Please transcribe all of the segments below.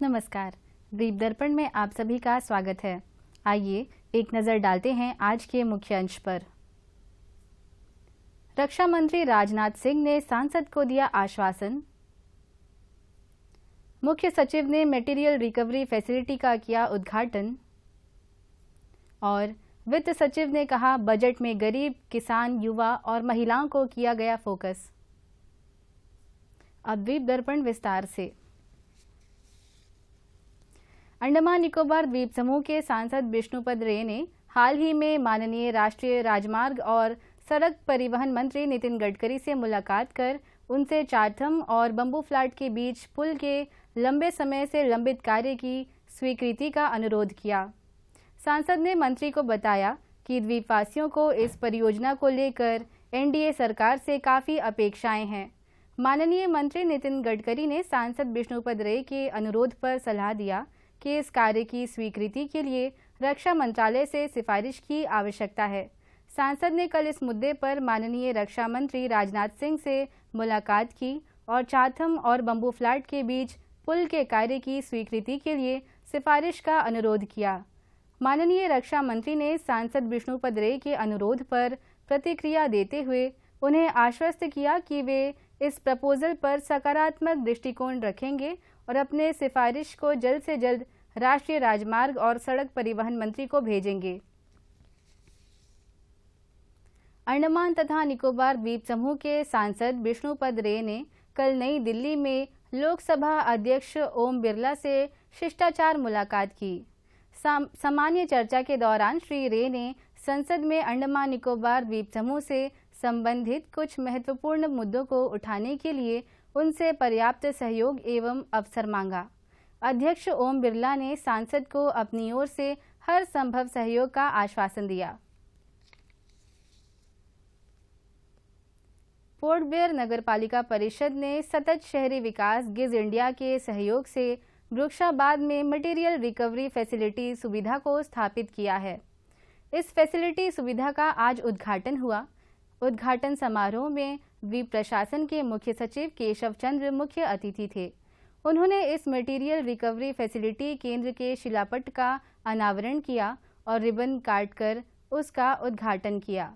नमस्कार। द्वीप दर्पण में आप सभी का स्वागत है। आइए एक नज़र डालते हैं आज के मुख्य अंश पर। रक्षा मंत्री राजनाथ सिंह ने सांसद को दिया आश्वासन। मुख्य सचिव ने मटेरियल रिकवरी फैसिलिटी का किया उद्घाटन। और वित्त सचिव ने कहा, बजट में गरीब, किसान, युवा और महिलाओं को किया गया फोकस। अब द्वीप दर्पण विस्तार से। अंडमान निकोबार द्वीप समूह के सांसद विष्णुपद रे ने हाल ही में माननीय राष्ट्रीय राजमार्ग और सड़क परिवहन मंत्री नितिन गडकरी से मुलाकात कर उनसे चारथम और बम्बू फ्लैट के बीच पुल के लंबे समय से लंबित कार्य की स्वीकृति का अनुरोध किया। सांसद ने मंत्री को बताया कि द्वीपवासियों को इस परियोजना को लेकर एनडीए सरकार से काफ़ी अपेक्षाएं हैं। माननीय मंत्री नितिन गडकरी ने सांसद विष्णुपद रे के अनुरोध पर सलाह दिया कि इस कार्य की स्वीकृति के लिए रक्षा मंत्रालय से सिफारिश की आवश्यकता है। सांसद ने कल इस मुद्दे पर माननीय रक्षा मंत्री राजनाथ सिंह से मुलाकात की और चारथम और बम्बू फ्लैट के बीच पुल के कार्य की स्वीकृति के लिए सिफारिश का अनुरोध किया। माननीय रक्षा मंत्री ने सांसद विष्णुपद रे के अनुरोध पर प्रतिक्रिया देते हुए उन्हें आश्वस्त किया कि वे इस प्रपोजल पर सकारात्मक दृष्टिकोण रखेंगे और अपने सिफारिश को जल्द से जल्द राष्ट्रीय राजमार्ग और सड़क परिवहन मंत्री को भेजेंगे। अंडमान तथा निकोबार द्वीप समूह के सांसद विष्णुपद रे ने कल नई दिल्ली में लोकसभा अध्यक्ष ओम बिरला से शिष्टाचार मुलाकात की। सामान्य चर्चा के दौरान श्री रे ने संसद में अंडमान निकोबार द्वीप समूह से संबंधित कुछ महत्वपूर्ण मुद्दों को उठाने के लिए उनसे पर्याप्त सहयोग एवं अवसर मांगा। अध्यक्ष ओम बिरला ने सांसद को अपनी ओर से हर संभव सहयोग का आश्वासन दिया। पोर्ट ब्लेयर नगरपालिका परिषद ने सतत शहरी विकास गिज इंडिया के सहयोग से वृक्षाबाद में मटेरियल रिकवरी फैसिलिटी सुविधा को स्थापित किया है। इस फैसिलिटी सुविधा का आज उद्घाटन हुआ। उद्घाटन समारोह में द्वीप प्रशासन के मुख्य सचिव केशव चंद्र मुख्य अतिथि थे। उन्होंने इस मटेरियल रिकवरी फैसिलिटी केंद्र के शिलापट का अनावरण किया और रिबन काटकर उसका उद्घाटन किया।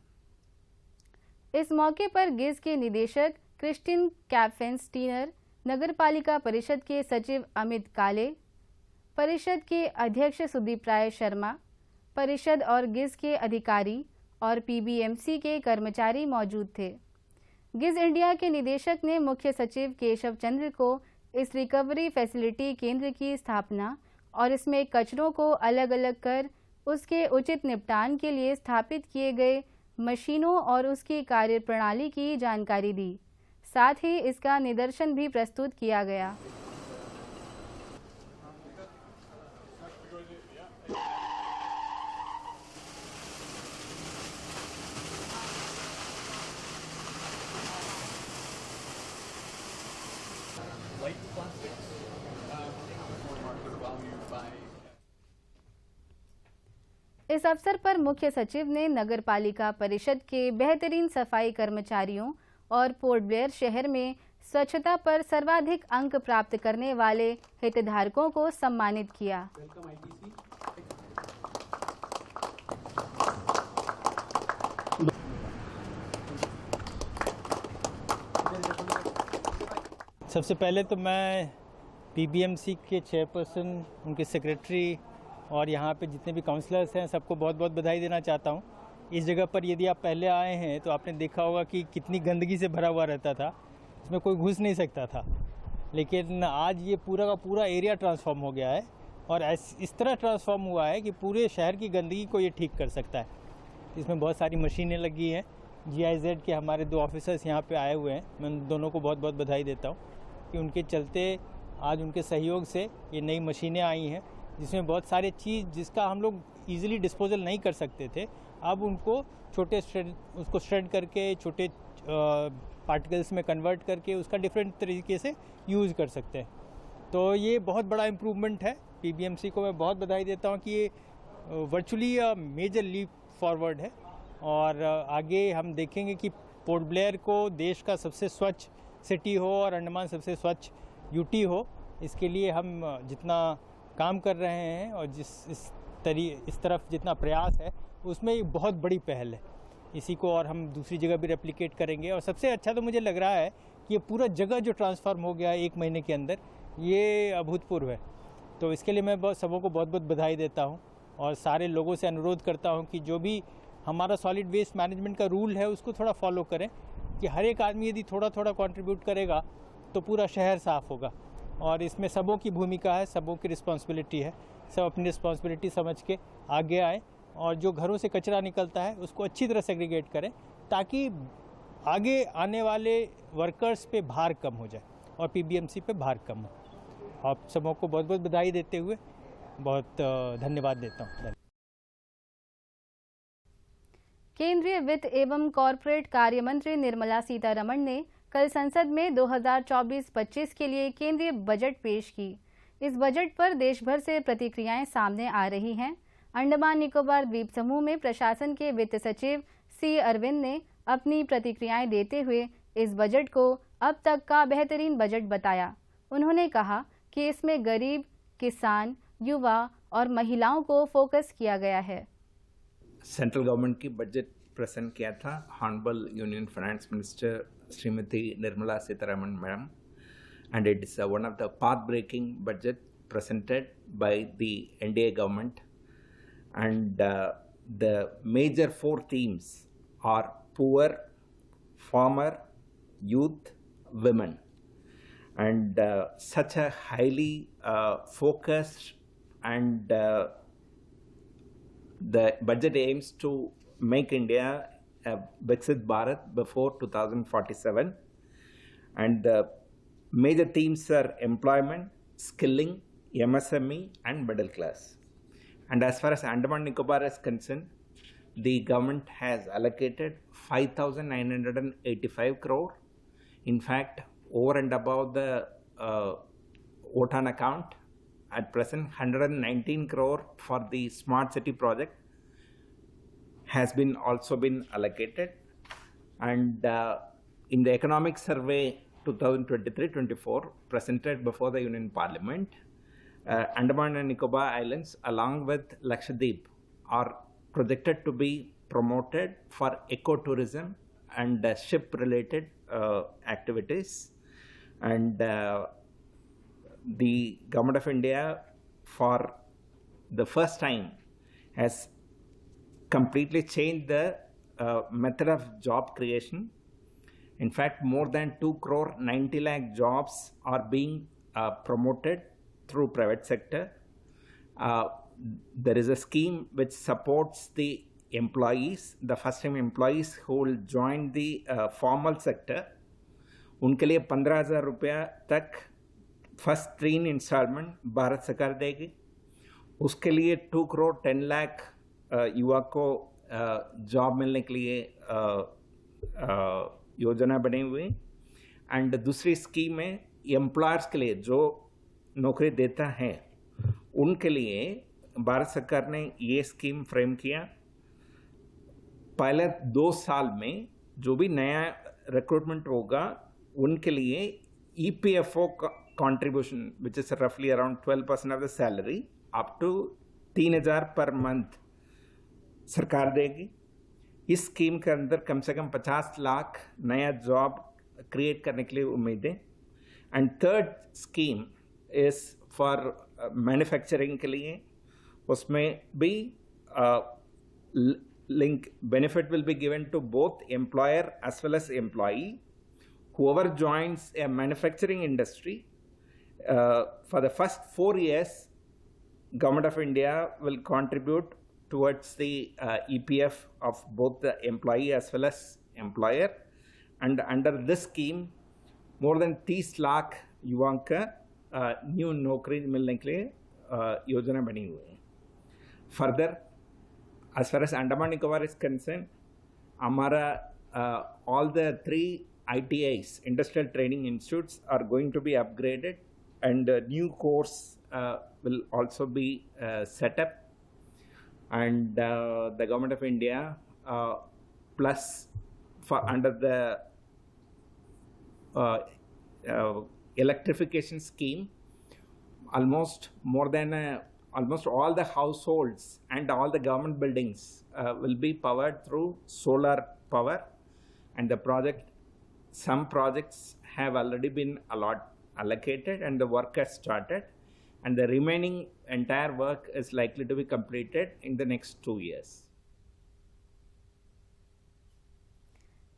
इस मौके पर गिज के निदेशक क्रिस्टिन कैफेंस्टीनर, नगरपालिका परिषद के सचिव अमित काले, परिषद के अध्यक्ष सुदीप राय शर्मा, परिषद और गिज के अधिकारी और पीबीएमसी के कर्मचारी मौजूद थे। गिज इंडिया के निदेशक ने मुख्य सचिव केशव चंद्र को इस रिकवरी फैसिलिटी केंद्र की स्थापना और इसमें कचरों को अलग अलग कर उसके उचित निपटान के लिए स्थापित किए गए मशीनों और उसकी कार्यप्रणाली की जानकारी दी। साथ ही इसका निदर्शन भी प्रस्तुत किया गया। इस अवसर पर मुख्य सचिव ने नगरपालिका परिषद के बेहतरीन सफाई कर्मचारियों और पोर्ट ब्लेयर शहर में स्वच्छता पर सर्वाधिक अंक प्राप्त करने वाले हितधारकों को सम्मानित किया। सबसे पहले तो मैं पीबीएमसी के चेयरपर्सन, उनके सेक्रेटरी और यहाँ पे जितने भी काउंसलर्स हैं सबको बहुत बहुत बधाई देना चाहता हूँ। इस जगह पर यदि आप पहले आए हैं तो आपने देखा होगा कि कितनी गंदगी से भरा हुआ रहता था, इसमें कोई घुस नहीं सकता था। लेकिन आज ये पूरा का पूरा एरिया ट्रांसफॉर्म हो गया है और इस तरह ट्रांसफॉर्म हुआ है कि पूरे शहर की गंदगी को ये ठीक कर सकता है। इसमें बहुत सारी मशीनें लगी हैं। GIZ के हमारे 2 ऑफिसर्स यहाँ पे आए हुए हैं। मैं उन दोनों को बहुत बहुत बधाई देता हूँ कि उनके चलते आज उनके सहयोग से ये नई मशीनें आई हैं, जिसमें बहुत सारे चीज़ जिसका हम लोग ईजिली डिस्पोजल नहीं कर सकते थे, अब उनको छोटे उसको श्रेड करके छोटे पार्टिकल्स में कन्वर्ट करके उसका डिफरेंट तरीके से यूज़ कर सकते हैं। तो ये बहुत बड़ा इम्प्रूवमेंट है। पीबीएमसी को मैं बहुत बधाई देता हूँ कि ये वर्चुअली मेजर लीप फॉरवर्ड है और आगे हम देखेंगे कि पोर्ट ब्लेयर को देश का सबसे स्वच्छ सिटी हो और अंडमान सबसे स्वच्छ यूटी हो, इसके लिए हम जितना काम कर रहे हैं और इस तरफ जितना प्रयास है उसमें एक बहुत बड़ी पहल है। इसी को और हम दूसरी जगह भी रेप्लिकेट करेंगे। और सबसे अच्छा तो मुझे लग रहा है कि ये पूरा जगह जो ट्रांसफॉर्म हो गया है 1 महीने के अंदर, ये अभूतपूर्व है। तो इसके लिए मैं सबों को बहुत बहुत बधाई देता हूँ और सारे लोगों से अनुरोध करता हूँ कि जो भी हमारा सॉलिड वेस्ट मैनेजमेंट का रूल है उसको थोड़ा फॉलो करें, कि हर एक आदमी यदि थोड़ा थोड़ा कंट्रीब्यूट करेगा तो पूरा शहर साफ़ होगा। और इसमें सबों की भूमिका है, सबों की रिस्पॉन्सिबिलिटी है। सब अपनी रिस्पॉन्सिबिलिटी समझ के आगे आए और जो घरों से कचरा निकलता है उसको अच्छी तरह सेग्रीगेट करें, ताकि आगे आने वाले वर्कर्स पे भार कम हो जाए और पीबीएमसी पे भार कम हो। आप सबों को बहुत बहुत बधाई देते हुए बहुत धन्यवाद देता हूँ। केंद्रीय वित्त एवं कॉरपोरेट कार्य मंत्री निर्मला सीतारमण ने कल संसद में 2024-25 के लिए केंद्रीय बजट पेश की। इस बजट पर देश भर से प्रतिक्रियाएं सामने आ रही हैं। अंडमान निकोबार द्वीप समूह में प्रशासन के वित्त सचिव सी अरविंद ने अपनी प्रतिक्रियाएं देते हुए इस बजट को अब तक का बेहतरीन बजट बताया। उन्होंने कहा कि इसमें गरीब, किसान, युवा और महिलाओं को फोकस किया गया है। सेंट्रल गवर्नमेंट की बजट प्रेजेंट किया था honourable union finance minister Shrimati Nirmala Sitharaman madam, and it is one of the path-breaking budget presented by the NDA government, and the major 4 themes are poor, farmer, youth, women, and such a highly focused and the budget aims to make India a Viksit Bharat before 2047, and the major themes are employment, skilling, MSME, and middle class. And as far as Andaman Nicobar is concerned, the government has allocated 5,985 crore. In fact, over and above the OTAN account, at present 119 crore for the smart city project has also been allocated. And in the economic survey 2023-24 presented before the Union Parliament, Andaman and Nicobar Islands along with Lakshadweep are projected to be promoted for ecotourism and ship related activities. And the Government of India for the first time has completely changed the method of job creation. In fact, more than 2 crore 90 lakh jobs are being promoted through private sector. There is a scheme which supports the employees, the first time employees who will join the formal sector. उनके लिए 15,000 रुपया तक first 3 instalment Bharat सरकार देगी। उसके लिए 2 करोड़ 10 लाख युवा को जॉब मिलने के लिए योजना बनी हुई। एंड दूसरी स्कीम है एम्प्लॉयर्स के लिए जो नौकरी देता है उनके लिए भारत सरकार ने ये स्कीम फ्रेम किया। पहले 2 साल में जो भी नया रिक्रूटमेंट होगा उनके लिए EPFO contribution, which is roughly around 12% of the salary, up to 3,000 per month सरकार देगी। इस स्कीम के अंदर कम से कम 50 लाख नया जॉब क्रिएट करने के लिए उम्मीद है। And third scheme is for manufacturing के लिए, उसमें भी link benefit will be given to both employer as well as employee. Whoever joins a manufacturing industry, for the first 4 years, Government of India will contribute towards the EPF of both the employee as well as employer. And under this scheme, more than 30 lakh युवाओं का new नौकरी मिलने के लिए योजना बनी हुई है। Further, as far as Andaman Nicobar is concerned, हमारा all the 3 ITIs, Industrial Training Institutes, are going to be upgraded, and a new course will also be set up. And the Government of India, plus for under the electrification scheme, almost more than almost all the households and all the government buildings will be powered through solar power, and some projects have already been allocated and the work has started, and the remaining entire work is likely to be completed in the next 2 years.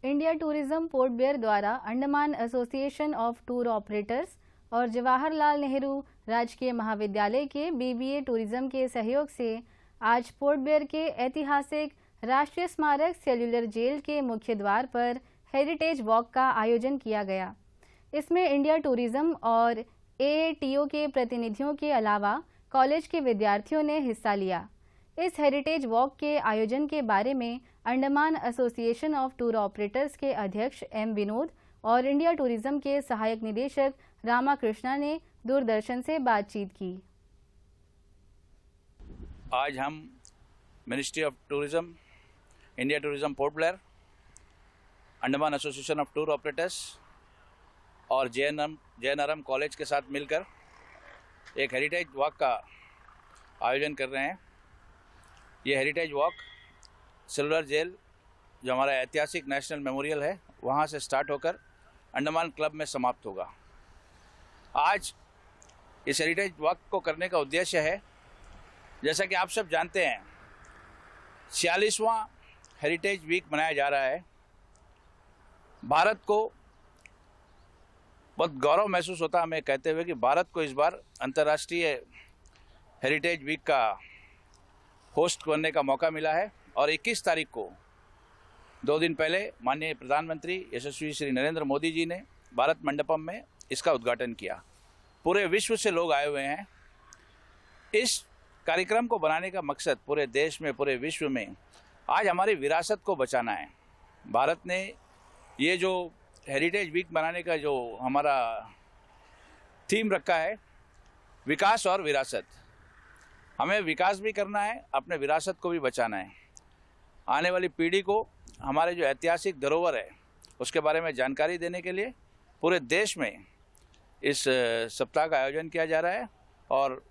India tourism Port Blair द्वारा Andaman association of tour operators और जवाहरलाल नेहरू राजकीय महाविद्यालय के BBA tourism के सहयोग से आज port Blair के ऐतिहासिक राष्ट्रीय स्मारक सेल्युलर जेल के मुख्य द्वार पर हेरिटेज वॉक का आयोजन किया गया। इसमें इंडिया टूरिज्म और एएटीओ के प्रतिनिधियों के अलावा कॉलेज के विद्यार्थियों ने हिस्सा लिया। इस हेरिटेज वॉक के आयोजन के बारे में Andaman association of tour operators के अध्यक्ष एम विनोद और इंडिया टूरिज्म के सहायक निदेशक रामाकृष्णा ने दूरदर्शन से बातचीत की। आज हम ministry of tourism, India tourism Port Blair, Andaman association of tour operators और JNRM कॉलेज के साथ मिलकर एक हेरिटेज वॉक का आयोजन कर रहे हैं। ये हेरिटेज वॉक सेल्युलर जेल, जो हमारा ऐतिहासिक नेशनल मेमोरियल है, वहाँ से स्टार्ट होकर अंडमान क्लब में समाप्त होगा। आज इस हेरिटेज वॉक को करने का उद्देश्य है, जैसा कि आप सब जानते हैं, 46वां हेरिटेज वीक मनाया जा रहा है। भारत को बहुत गौरव महसूस होता है हमें कहते हुए कि भारत को इस बार अंतर्राष्ट्रीय हेरिटेज वीक का होस्ट करने का मौका मिला है और 21 तारीख को 2 दिन पहले माननीय प्रधानमंत्री यशस्वी श्री नरेंद्र मोदी जी ने भारत मंडपम में इसका उद्घाटन किया। पूरे विश्व से लोग आए हुए हैं। इस कार्यक्रम को बनाने का मकसद पूरे देश में, पूरे विश्व में आज हमारी विरासत को बचाना है। भारत ने ये जो हेरिटेज वीक बनाने का जो हमारा थीम रखा है, विकास और विरासत, हमें विकास भी करना है, अपने विरासत को भी बचाना है। आने वाली पीढ़ी को हमारे जो ऐतिहासिक धरोहर है उसके बारे में जानकारी देने के लिए पूरे देश में इस सप्ताह का आयोजन किया जा रहा है और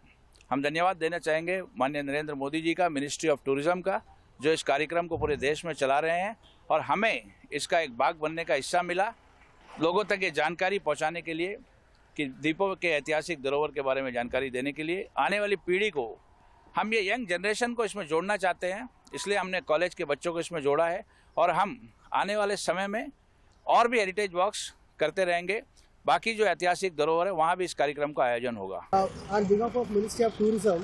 हम धन्यवाद देना चाहेंगे माननीय नरेंद्र मोदी जी का, मिनिस्ट्री ऑफ टूरिज्म का, जो इस कार्यक्रम को पूरे देश में चला रहे हैं और हमें इसका एक भाग बनने का हिस्सा मिला। लोगों तक ये जानकारी पहुंचाने के लिए कि द्वीपों के ऐतिहासिक धरोहर के बारे में जानकारी देने के लिए आने वाली पीढ़ी को, हम ये यंग जनरेशन को इसमें जोड़ना चाहते हैं, इसलिए हमने कॉलेज के बच्चों को इसमें जोड़ा है और हम आने वाले समय में और भी हेरिटेज वॉक्स करते रहेंगे। बाकी जो ऐतिहासिक धरोहर है वहाँ भी इस कार्यक्रम का आयोजन होगा। On behalf of Ministry of Tourism,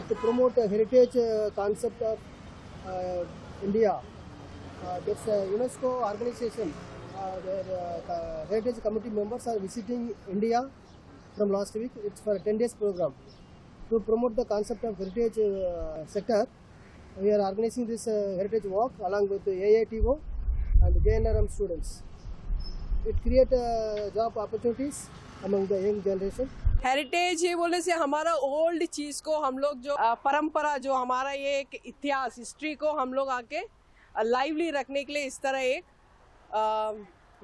to promote a heritage concept of India, this UNESCO organization, their heritage committee members are visiting India from last week. It's for a 10 days program. To promote the concept of heritage sector, we are organizing this heritage walk along with the AITO and JNRM students. It creates job opportunities among the young generation. Heritage ये बोले से हमारा old चीज़ को हम लोग जो परंपरा, जो हमारा ये एक इतिहास, हिस्ट्री को हम लोग आके लाइवली रखने के लिए इस तरह एक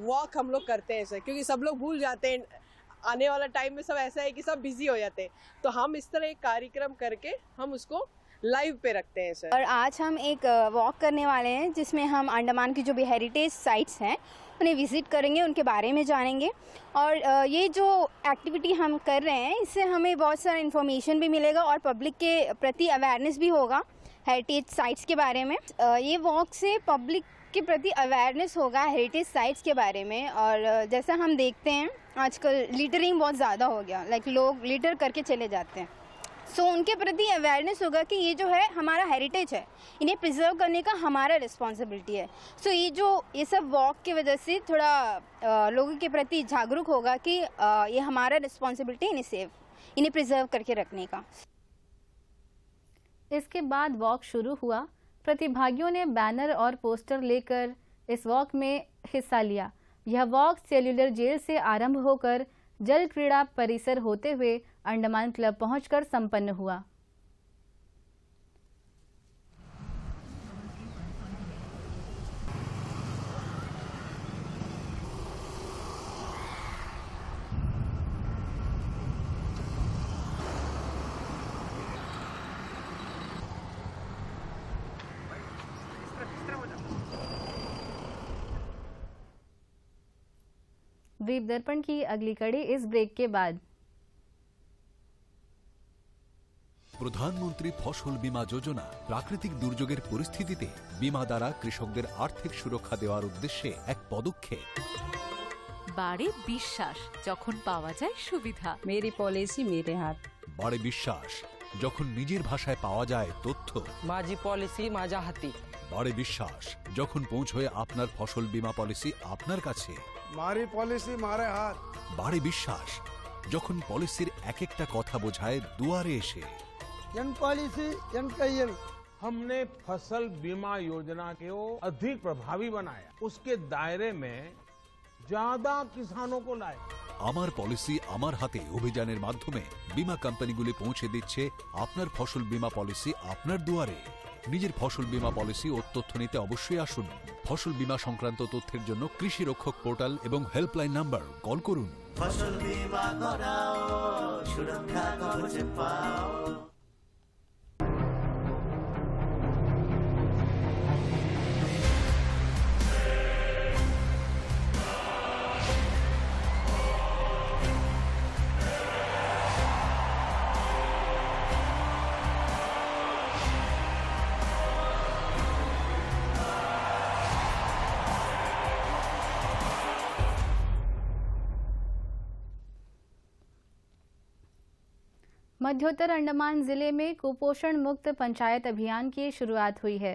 वॉक हम लोग करते हैं सर, क्योंकि सब लोग भूल जाते हैं। आने वाला टाइम में सब ऐसा है कि सब बिजी हो जाते हैं, तो हम इस तरह एक कार्यक्रम करके हम उसको लाइव पे रखते हैं सर। और आज हम एक वॉक करने वाले हैं जिसमें हम अंडमान की जो भी हेरिटेज साइट्स हैं उन्हें विज़िट करेंगे, उनके बारे में जानेंगे और ये जो एक्टिविटी हम कर रहे हैं इससे हमें बहुत सारा इन्फॉर्मेशन भी मिलेगा और पब्लिक के प्रति अवेयरनेस भी होगा हेरिटेज साइट्स के बारे में। ये वॉक से पब्लिक के प्रति अवेयरनेस होगा हेरिटेज साइट्स के बारे में। और जैसा हम देखते हैं आजकल लिटरिंग बहुत ज़्यादा हो गया, लाइक लोग लिटर करके चले जाते हैं, सो उनके प्रति अवेयरनेस होगा कि ये जो है हमारा हेरिटेज है, इन्हें प्रिजर्व करने का हमारा रिस्पॉन्सिबिलिटी है। सो ये सब वॉक की वजह से थोड़ा लोगों के प्रति जागरूक होगा कि ये हमारा रिस्पॉन्सिबिलिटी है इन्हें प्रिजर्व करके रखने का। इसके बाद वॉक शुरू हुआ। प्रतिभागियों ने बैनर और पोस्टर लेकर इस वॉक में हिस्सा लिया। यह वॉक सेल्युलर जेल से आरंभ होकर जल क्रीड़ा परिसर होते हुए अंडमान क्लब पहुंचकर संपन्न हुआ। द्वीप दर्पण की अगली कड़ी इस ब्रेक के बाद। প্রধানমন্ত্রী ফসল বীমা যোজনা প্রাকৃতিক দুর্যোগের পরিস্থিতিতে বীমা দ্বারা কৃষকদের আর্থিক সুরক্ষা দেওয়ার উদ্দেশ্যে এক পদক্ষেপ। বাড়ে বিশ্বাস যখন পাওয়া যায় সুবিধা। मेरी पॉलिसी मेरे हात। বাড়ে বিশ্বাস যখন নিজের ভাষায় পাওয়া যায় তথ্য। माझी पॉलिसी माझ्या हाती। বাড়ে বিশ্বাস যখন পৌঁছয় আপনার ফসল বীমা পলিসি আপনার কাছে। मारी पॉलिसी मारे हाथ। বাড়ে বিশ্বাস যখন পলিসির এক একটা কথা বোঝায় দুয়ারে এসে। एन पॉलिसी एन कैयल। हमने फसल बीमा योजना को अधिक प्रभावी बनाया, उसके दायरे में ज्यादा किसानों को लाए। আমার পলিসি আমার হাতে অভিযানের মাধ্যমে বীমা কোম্পানিগুলি পৌঁছে দিচ্ছে আপনার ফসল বীমা পলিসি আপনার দুয়ারে। নিজের ফসল বীমা পলিসি ও তথ্য নিতে অবশ্যই আসুন। ফসল বীমা সংক্রান্ত তথ্যের জন্য কৃষি রক্ষক পোর্টাল এবং হেল্পলাইন নাম্বার কল করুন। ফসল বীমা করাও, সুরক্ষা কবচ পাও। मध्योत्तर अंडमान जिले में कुपोषण मुक्त पंचायत अभियान की शुरुआत हुई है।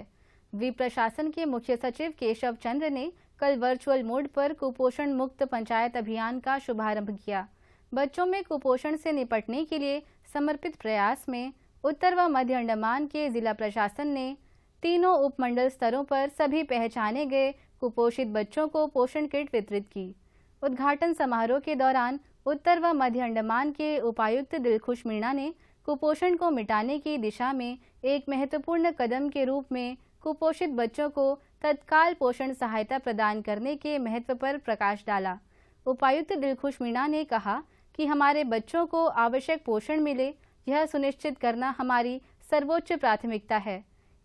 द्वीप प्रशासन के मुख्य सचिव केशव चंद्र ने कल वर्चुअल मोड पर कुपोषण मुक्त पंचायत अभियान का शुभारंभ किया। बच्चों में कुपोषण से निपटने के लिए समर्पित प्रयास में उत्तर व मध्य अंडमान के जिला प्रशासन ने तीनों उपमंडल स्तरों पर सभी पहचाने गए कुपोषित बच्चों को पोषण किट वितरित की। उद्घाटन समारोह के दौरान उत्तर व मध्य अंडमान के उपायुक्त दिलखुश मीणा ने कुपोषण को मिटाने की दिशा में एक महत्वपूर्ण कदम के रूप में कुपोषित बच्चों को तत्काल पोषण सहायता प्रदान करने के महत्व पर प्रकाश डाला। उपायुक्त दिलखुश मीणा ने कहा कि हमारे बच्चों को आवश्यक पोषण मिले, यह सुनिश्चित करना हमारी सर्वोच्च प्राथमिकता है।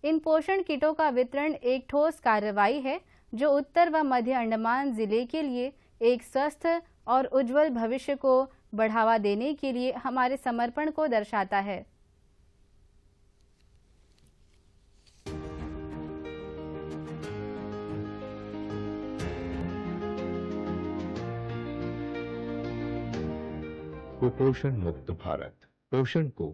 इन पोषण किटों का वितरण एक ठोस कार्रवाई है जो उत्तर व मध्य अंडमान जिले के लिए एक स्वस्थ और उज्जवल भविष्य को बढ़ावा देने के लिए हमारे समर्पण को दर्शाता है। कुपोषण मुक्त भारत पोषण को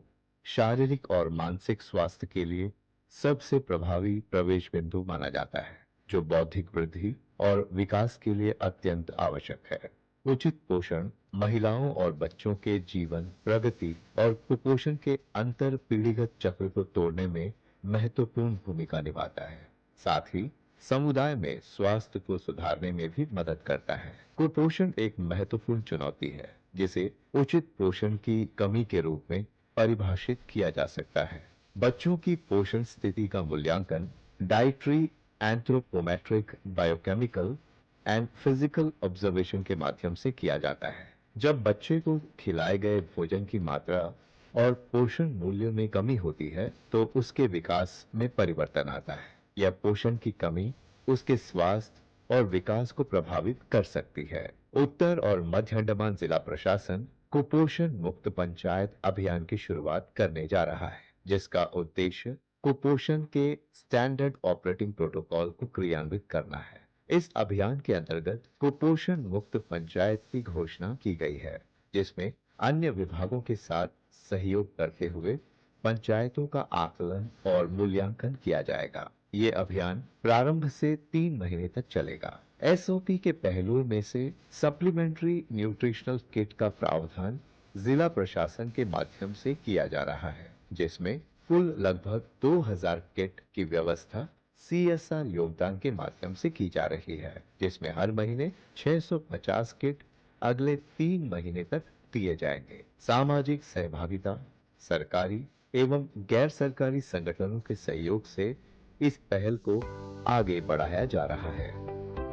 शारीरिक और मानसिक स्वास्थ्य के लिए सबसे प्रभावी प्रवेश बिंदु माना जाता है, जो बौद्धिक वृद्धि और विकास के लिए अत्यंत आवश्यक है। उचित पोषण महिलाओं और बच्चों के जीवन प्रगति और कुपोषण के अंतर पीढ़ीगत चक्र को तोड़ने में महत्वपूर्ण भूमिका निभाता है। साथ ही समुदाय में स्वास्थ्य को सुधारने में भी मदद करता है। कुपोषण एक महत्वपूर्ण चुनौती है जिसे उचित पोषण की कमी के रूप में परिभाषित किया जा सकता है। बच्चों की पोषण स्थिति का मूल्यांकन dietary, anthropometric, biochemical and physical observation के माध्यम से किया जाता है। जब बच्चे को खिलाए गए भोजन की मात्रा और पोषण मूल्य में कमी होती है तो उसके विकास में परिवर्तन आता है। यह पोषण की कमी उसके स्वास्थ्य और विकास को प्रभावित कर सकती है। उत्तर और मध्य अंडमान जिला प्रशासन कुपोषण मुक्त पंचायत अभियान की शुरुआत करने जा रहा है, जिसका उद्देश्य कुपोषण के स्टैंडर्ड ऑपरेटिंग प्रोटोकॉल को क्रियान्वित करना है। इस अभियान के अंतर्गत कुपोषण मुक्त पंचायत की घोषणा की गई है, जिसमें अन्य विभागों के साथ सहयोग करते हुए पंचायतों का आकलन और मूल्यांकन किया जाएगा। ये अभियान प्रारंभ से 3 महीने तक चलेगा। एसओपी के पहलुओं में से सप्लीमेंट्री न्यूट्रिशनल किट का प्रावधान जिला प्रशासन के माध्यम से किया जा रहा है, जिसमें कुल लगभग 2000 किट की व्यवस्था सीएसआर योगदान के माध्यम से की जा रही है, जिसमें हर महीने 650 किट अगले 3 महीने तक दिए जाएंगे। सामाजिक सहभागिता, सरकारी एवं गैर सरकारी संगठनों के सहयोग से इस पहल को आगे बढ़ाया जा रहा है।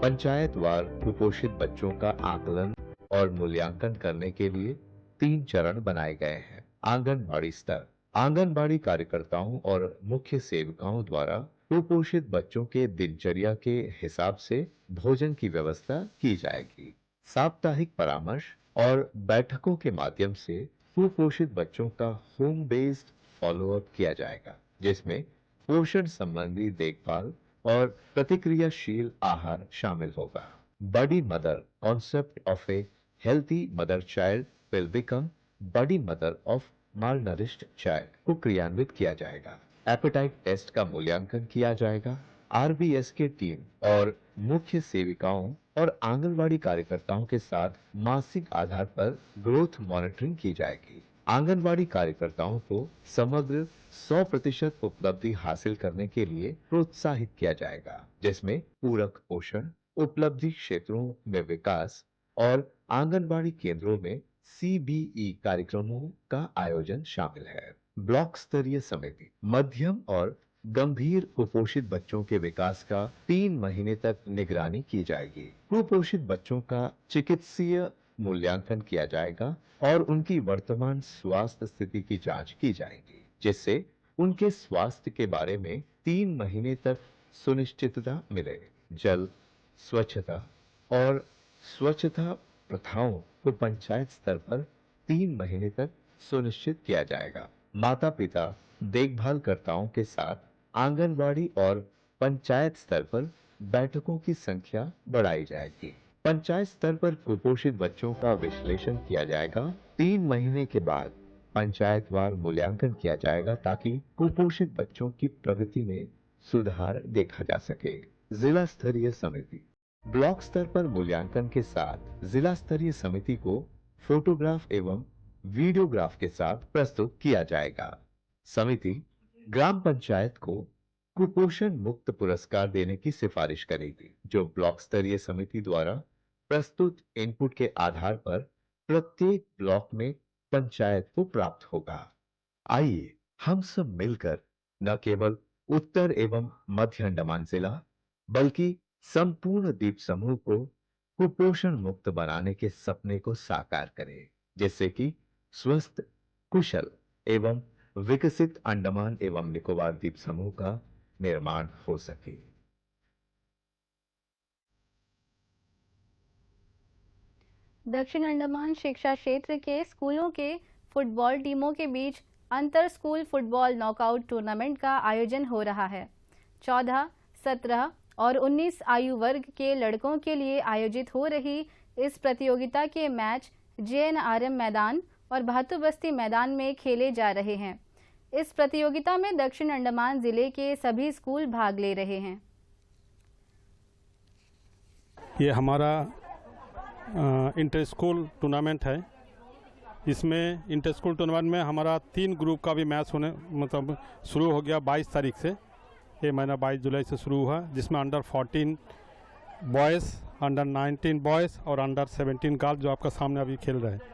पंचायतवार कुपोषित बच्चों का आकलन और मूल्यांकन करने के लिए 3 चरण बनाए गए हैं। आंगनबाड़ी स्तर, आंगनबाड़ी कार्यकर्ताओं और मुख्य सेविकाओं द्वारा कुपोषित बच्चों के दिनचर्या के हिसाब से भोजन की व्यवस्था की जाएगी। साप्ताहिक परामर्श और बैठकों के माध्यम से कुपोषित बच्चों का होम बेस्ड फॉलोअप किया जाएगा, जिसमें पोषण संबंधी देखभाल और प्रतिक्रियाशील आहार शामिल होगा। बड़ी mother concept of A healthy mother child will become बड़ी मदर ऑफ मालनरिश्ड चाइल्ड को क्रियान्वित किया जाएगा। एपेटाइट टेस्ट का मूल्यांकन किया जाएगा। आरबीएस के टीम और मुख्य सेविकाओं और आंगनवाड़ी कार्यकर्ताओं के साथ मासिक आधार पर ग्रोथ मॉनिटरिंग की जाएगी। आंगनवाड़ी कार्यकर्ताओं को समग्र 100% उपलब्धि हासिल करने के लिए प्रोत्साहित किया जाएगा, जिसमें पूरक पोषण, उपलब्धि क्षेत्रों में विकास और आंगनवाड़ी केंद्रों में CBE कार्यक्रमों का आयोजन शामिल है। ब्लॉक स्तरीय समिति मध्यम और गंभीर कुपोषित बच्चों के विकास का 3 महीने तक निगरानी की जाएगी। कुपोषित बच्चों का चिकित्सीय मूल्यांकन किया जाएगा और उनकी वर्तमान स्वास्थ्य स्थिति की जांच की जाएगी, जिससे उनके स्वास्थ्य के बारे में 3 महीने तक सुनिश्चितता मिले। जल, स्वच्छता और स्वच्छता प्रथाओं को पंचायत स्तर पर 3 महीने तक सुनिश्चित किया जाएगा। माता पिता देखभालकर्ताओं के साथ आंगनवाड़ी और पंचायत स्तर पर बैठकों की संख्या बढ़ाई जाएगी। पंचायत स्तर पर कुपोषित बच्चों का विश्लेषण किया जाएगा। 3 महीने के बाद पंचायतवार मूल्यांकन किया जाएगा ताकि कुपोषित बच्चों की प्रगति में सुधार देखा जा सके। जिला स्तरीय समिति ब्लॉक स्तर पर मूल्यांकन के साथ जिला स्तरीय समिति को फोटोग्राफ एवं वीडियोग्राफ के साथ प्रस्तुत किया जाएगा। समिति ग्राम पंचायत को कुपोषण मुक्त पुरस्कार देने की सिफारिश करेगी, जो ब्लॉक स्तरीय समिति द्वारा प्रस्तुत इनपुट के आधार पर प्रत्येक ब्लॉक में पंचायत को प्राप्त होगा। आइए हम सब मिलकर न केवल उत्तर एवं मध्य अंडमान जिला बल्कि संपूर्ण द्वीप समूह को कुपोषण मुक्त बनाने के सपने को साकार करें, जिससे कि स्वस्थ, कुशल एवं विकसित अंडमान एवं निकोबार द्वीप समूह का निर्माण हो सके। दक्षिण अंडमान शिक्षा क्षेत्र के स्कूलों के फुटबॉल टीमों के बीच अंतर स्कूल फुटबॉल नॉकआउट टूर्नामेंट का आयोजन हो रहा है। 14, 17 और 19 आयु वर्ग के लड़कों के लिए आयोजित हो रही इस प्रतियोगिता के मैच JNRM मैदान और भातु बस्ती मैदान में खेले जा रहे हैं। इस प्रतियोगिता में दक्षिण अंडमान जिले के सभी स्कूल भाग ले रहे हैं। ये हमारा इंटर स्कूल टूर्नामेंट है। इसमें इंटर स्कूल टूर्नामेंट में हमारा 3 ग्रुप का भी मैच होने मतलब शुरू हो गया 22 तारीख से। ये महीना 22 जुलाई से शुरू हुआ, जिसमें अंडर 14 बॉयज़, अंडर 19 बॉयज़ और अंडर 17 गर्ल्स जो आपका सामने अभी खेल रहे हैं।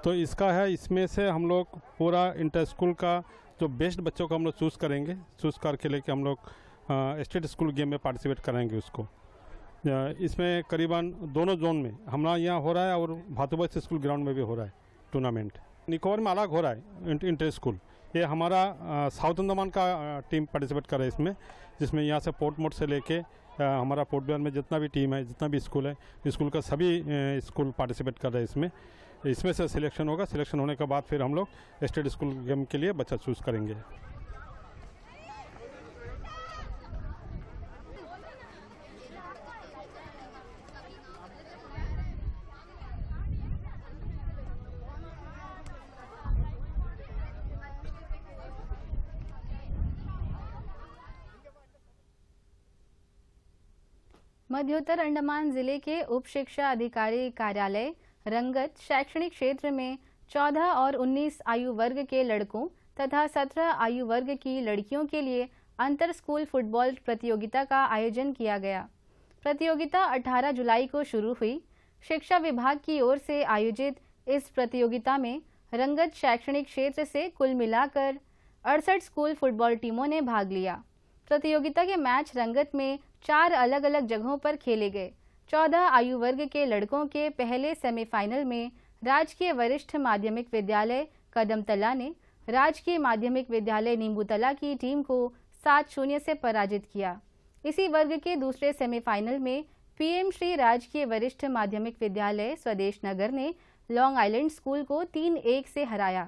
तो इसका है, इसमें से हम लोग पूरा इंटर स्कूल का जो बेस्ट बच्चों को हम लोग चूज़ करेंगे, चूज़ करके लेके हम लोग स्टेट स्कूल गेम में पार्टिसिपेट कराएंगे उसको। इसमें करीबन दोनों जोन में हमारा यहाँ हो रहा है और भातुबस स्कूल ग्राउंड में भी हो रहा है टूर्नामेंट। निकोबार में अलग हो रहा है इंटर स्कूल। ये हमारा साउथ अंडमान का टीम पार्टिसिपेट कर रहा है इसमें, जिसमें यहाँ से पोर्ट मोड से लेके हमारा पोर्ट ब्लेयर में जितना भी टीम है, जितना भी स्कूल है, स्कूल का सभी स्कूल पार्टिसिपेट कर रहे हैं इसमें से सिलेक्शन होगा। सिलेक्शन होने के बाद फिर हम लोग स्टेट स्कूल गेम के लिए बच्चा चूज़ करेंगे। मध्योत्तर अंडमान जिले के उप शिक्षा अधिकारी कार्यालय रंगत शैक्षणिक क्षेत्र में 14 और 19 आयु वर्ग के लड़कों तथा 17 आयु वर्ग की लड़कियों के लिए अंतर स्कूल फुटबॉल प्रतियोगिता का आयोजन किया गया। प्रतियोगिता 18 जुलाई को शुरू हुई। शिक्षा विभाग की ओर से आयोजित इस प्रतियोगिता में रंगत शैक्षणिक क्षेत्र से कुल मिलाकर 68 स्कूल फुटबॉल टीमों ने भाग लिया। प्रतियोगिता के मैच रंगत में 4 अलग अलग जगहों पर खेले गए। 14 आयु वर्ग के लड़कों के पहले सेमीफाइनल में राजकीय वरिष्ठ माध्यमिक विद्यालय कदमतला ने राजकीय माध्यमिक विद्यालय नींबूतला की टीम को 7-0 से पराजित किया। इसी वर्ग के दूसरे सेमीफाइनल में पीएम श्री राजकीय वरिष्ठ माध्यमिक विद्यालय स्वदेश नगर ने लॉन्ग आइलैंड स्कूल को 3-1 से हराया।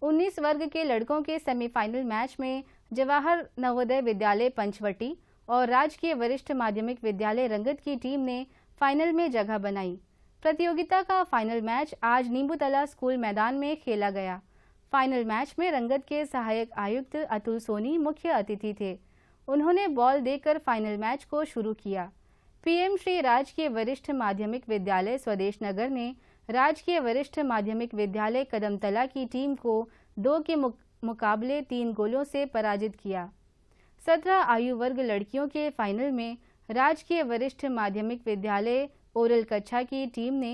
19 वर्ग के लड़कों के सेमीफाइनल मैच में जवाहर नवोदय विद्यालय पंचवटी और राजकीय वरिष्ठ माध्यमिक विद्यालय रंगत की टीम ने फाइनल में जगह बनाई। प्रतियोगिता का फाइनल मैच आज नींबूतला स्कूल मैदान में खेला गया। फाइनल मैच में रंगत के सहायक आयुक्त अतुल सोनी मुख्य अतिथि थे। उन्होंने बॉल देकर फाइनल मैच को शुरू किया। पीएम श्री राजकीय वरिष्ठ माध्यमिक विद्यालय स्वदेश नगर ने राजकीय वरिष्ठ माध्यमिक विद्यालय कदमतला की टीम को 2 के मुकाबले 3 गोलों से पराजित किया। 17 आयु वर्ग लड़कियों के फाइनल में राजकीय वरिष्ठ माध्यमिक विद्यालय ओरल कच्छा की टीम ने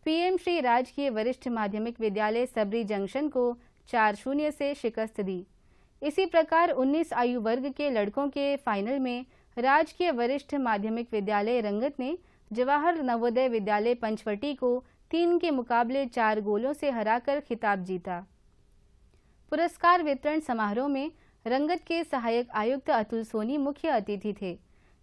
पीएम श्री राजकीय वरिष्ठ माध्यमिक विद्यालय सबरी जंक्शन को 4-0 से शिकस्त दी। इसी प्रकार 19 आयु वर्ग के लड़कों के फाइनल में राजकीय वरिष्ठ माध्यमिक विद्यालय रंगत ने जवाहर नवोदय विद्यालय पंचवटी को 3 के मुकाबले 4 गोलों से हराकर खिताब जीता। पुरस्कार वितरण समारोह में रंगत के सहायक आयुक्त अतुल सोनी मुख्य अतिथि थे।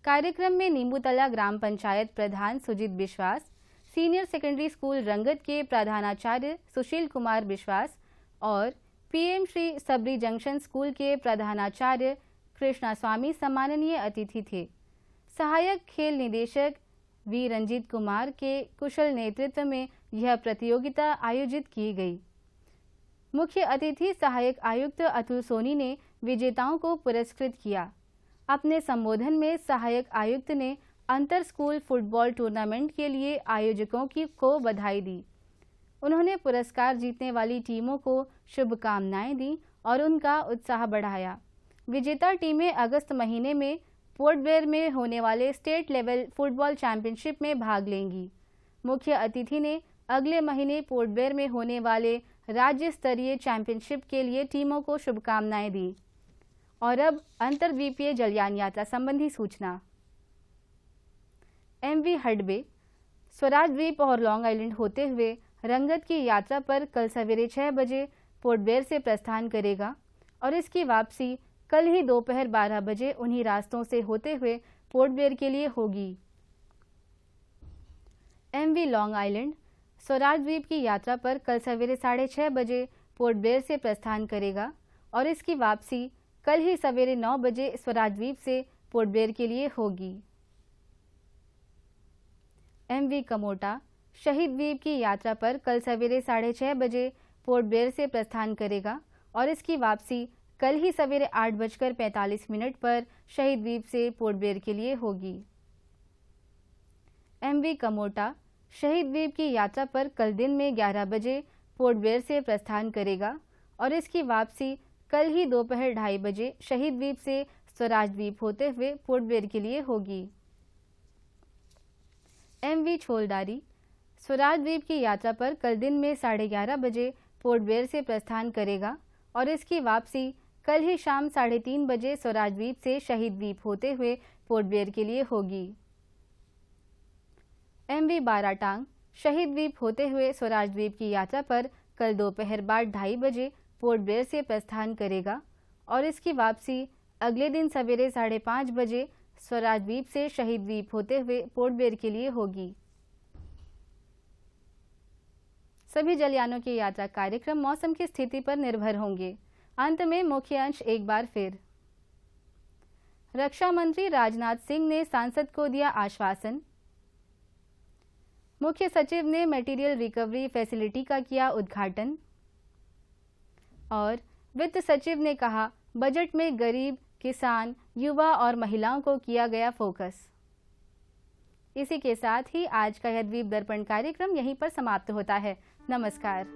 कार्यक्रम में नींबूतला ग्राम पंचायत प्रधान सुजीत विश्वास, सीनियर सेकेंडरी स्कूल रंगत के प्रधानाचार्य सुशील कुमार विश्वास और पीएम श्री सबरी जंक्शन स्कूल के प्रधानाचार्य कृष्णा स्वामी सम्माननीय अतिथि थे। सहायक खेल निदेशक वी रंजीत कुमार के कुशल नेतृत्व में यह प्रतियोगिता आयोजित की गई। मुख्य अतिथि सहायक आयुक्त अतुल सोनी ने विजेताओं को पुरस्कृत किया। अपने संबोधन में सहायक आयुक्त ने अंतर स्कूल फुटबॉल टूर्नामेंट के लिए आयोजकों को बधाई दी। उन्होंने पुरस्कार जीतने वाली टीमों को शुभकामनाएं दी और उनका उत्साह बढ़ाया। विजेता टीमें अगस्त महीने में पोर्ट ब्लेयर में होने वाले स्टेट लेवल फुटबॉल चैंपियनशिप में भाग लेंगी। मुख्य अतिथि ने अगले महीने पोर्ट ब्लेयर में होने वाले राज्य स्तरीय चैंपियनशिप के लिए टीमों को शुभकामनाएं दी। और अब अंतर्द्वीपीय जलयान यात्रा संबंधी सूचना। एमवी हडबे स्वराज द्वीप और लॉन्ग आइलैंड होते हुए रंगत की यात्रा पर कल सवेरे 6 बजे पोर्ट ब्लेयर से प्रस्थान करेगा और इसकी वापसी कल ही दोपहर 12 बजे उन्हीं रास्तों से होते हुए पोर्ट ब्लेयर के लिए होगी। एमवी लॉन्ग आइलैंड स्वराज द्वीप की यात्रा पर कल सवेरे 6:30 बजे पोर्ट ब्लेयर से प्रस्थान करेगा और इसकी वापसी कल ही सवेरे 9 बजे स्वराज द्वीप से पोर्ट ब्लेयर के लिए होगी। एमवी कमोटा शहीद द्वीप की यात्रा पर कल सवेरे 6:30 बजे पोर्ट ब्लेयर से प्रस्थान करेगा और इसकी वापसी कल ही सवेरे 8:45 पर शहीद द्वीप से पोर्ट ब्लेयर के लिए होगी। एमवी कमोटा शहीद द्वीप की यात्रा पर कल दिन में 11 बजे पोर्ट ब्लेयर से प्रस्थान करेगा और इसकी वापसी कल ही दोपहर 2:30 बजे शहीद द्वीप से स्वराज द्वीप होते हुए पोर्ट ब्लेयर के लिए होगी। एमवी छोलदारी स्वराज द्वीप की यात्रा पर कल दिन में 11:30 बजे पोर्ट ब्लेयर से प्रस्थान करेगा और इसकी वापसी कल ही शाम 3:30 बजे स्वराज द्वीप से शहीद द्वीप होते हुए पोर्ट ब्लेयर के लिए होगी। एमवी बाराटांग शहीद द्वीप होते हुए स्वराज द्वीप की यात्रा पर कल दोपहर बाद 2:30 बजे पोर्ट ब्लेयर से प्रस्थान करेगा और इसकी वापसी अगले दिन सवेरे 5:30 बजे स्वराज द्वीप से शहीद द्वीप होते हुए पोर्ट ब्लेयर के लिए होगी। सभी जलयानों की यात्रा कार्यक्रम मौसम की स्थिति पर निर्भर होंगे। अंत में मुख्य अंश एक बार फिर। रक्षा मंत्री राजनाथ सिंह ने सांसद को दिया आश्वासन। मुख्य सचिव ने मटेरियल रिकवरी फैसिलिटी का किया उद्घाटन। और वित्त सचिव ने कहा बजट में गरीब, किसान, युवा और महिलाओं को किया गया फोकस। इसी के साथ ही आज का यह द्वीप दर्पण कार्यक्रम यहीं पर समाप्त होता है। नमस्कार।